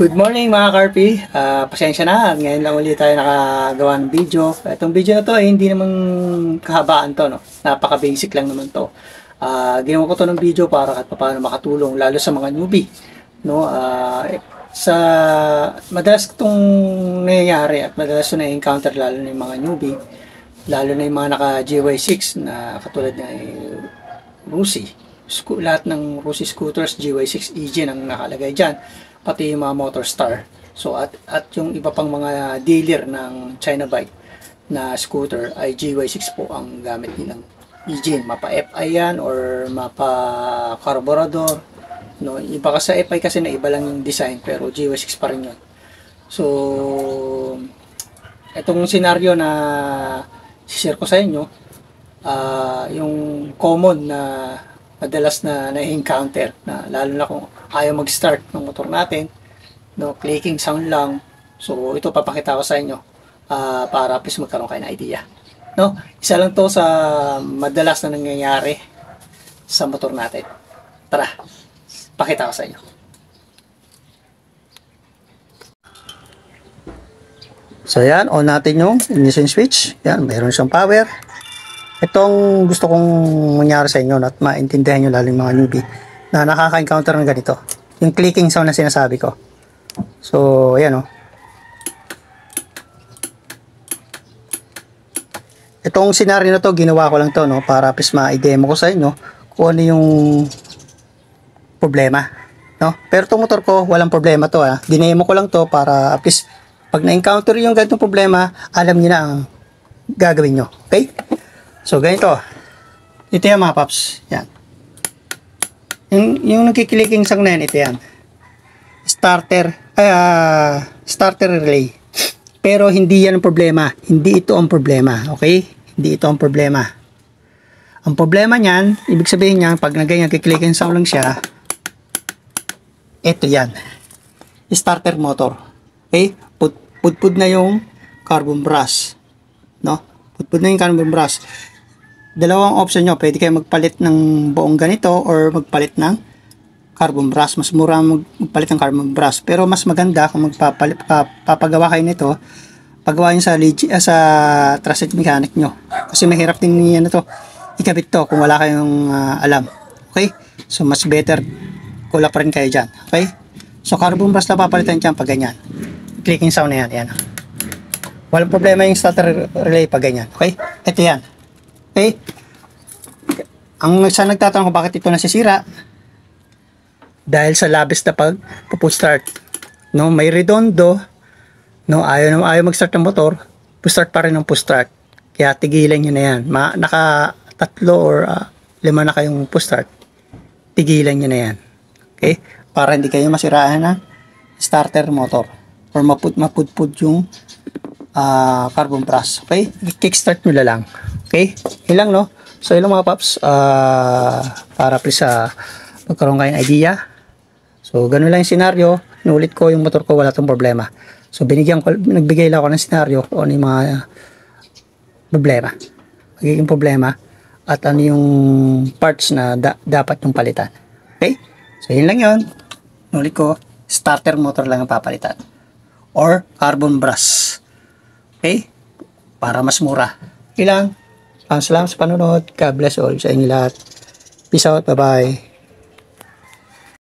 Good morning mga Karpi. Pasensya na, ngayon lang ulit tayo nakagawa ng video. Itong video na to ay hindi naman kahabaan to, no? Napaka-basic lang naman to. Ginawa ko to ng video para kahit paano makatulong, lalo sa mga newbie. No? Sa madalas itong nangyayari at madalas ito na-encounter lalo na yung mga newbie, lalo na yung mga naka-GY6 na katulad ng Rusi. Lahat ng Rusi scooters, GY6 engine ang nakalagay dyan, pati yung mga Motorstar. So at yung iba pang mga dealer ng China bike na scooter ay GY6 po ang gamit nilang engine. Mapa FI yan or mapa carburetor. No, iba kasi sa FI kasi na iba lang yung design pero GY6 pa rin yun. So itong senaryo na share ko sa inyo, yung common na madalas na na-encounter na lalo na kung ayaw mag-start ng motor natin, no, clicking sound lang. So ito papakita ko sa inyo para please magkaroon kayo ng idea, no. Isa lang to sa madalas na nangyayari sa motor natin. Tara, pakita ko sa inyo. So yan, on natin yung ignition switch. Yan, mayroon siyang power. Itong gusto kong mangyari sa inyo at maintindihan nyo lalo yung mga newbie na nakaka-encounter ng ganito. Yung clicking sound na sinasabi ko. So, ayan o. Itong scenario na to, ginawa ko lang to, no, para please ma-demo ko sa inyo kung ano yung problema. No? Pero itong motor ko, walang problema to. Dinemo ko lang to para please pag na-encounter yung ganitong problema, alam niyo na ang gagawin nyo. Okay? So, ganito. Ito yan mga paps. Yan. Yung nagkikiliking sang na yan, ito yan. Starter relay. Pero hindi yan ang problema. Hindi ito ang problema. Okay? Hindi ito ang problema. Ang problema niyan, ibig sabihin niya, pag nagganyan, kikiliking sound lang siya, ito yan. Starter motor. Okay? Pudpud na yung carbon brush. No? Pudpud na yung carbon brush. Dalawang option nyo, pwede kayo magpalit ng buong ganito or magpalit ng carbon brush. Mas mura magpalit ng carbon brush, pero mas maganda kung papagawa kayo nito, pagawa nyo sa trusted mechanic nyo, kasi mahirap din yan to ikabit to kung wala kayong alam. Okay, so mas better kula pa rin kayo dyan. Okay, so carbon brush na papalitan dyan pag ganyan, clicking sound na yan. Yan, walang problema yung starter relay pag ganyan. Okay, ito yan. Okay? Ang nagtatanong ko bakit ito nasisira, dahil sa labis na pag-push start. No, may redondo, no, ayaw mag-start ng motor, push start pa rin ng push start. Kaya tigilan niyo na yan. Naka tatlo or 5 na kayong push start. Tigilan niyo na yan. Okay? Para hindi kayo masiraan ng starter motor or mapudpud yung carbon brush. Okay? Kickstart nyo lang. Okay? Ilang, no? So, ilang mga paps, para please magkaroon kayo ng idea. So, ganun lang yung senaryo. Inulit ko yung motor ko, wala tong problema. So, nagbigay lang ako ng senaryo kung ano yung mga problema. Magiging problema at ano yung parts na dapat yung palitan. Okay? So, yun lang yun. Inulit ko, starter motor lang ang papalitan. Or carbon brush. Okay? Para mas mura. Ilang? Salamat sa panonood. God bless all sa inyo lahat. Peace out. Bye-bye.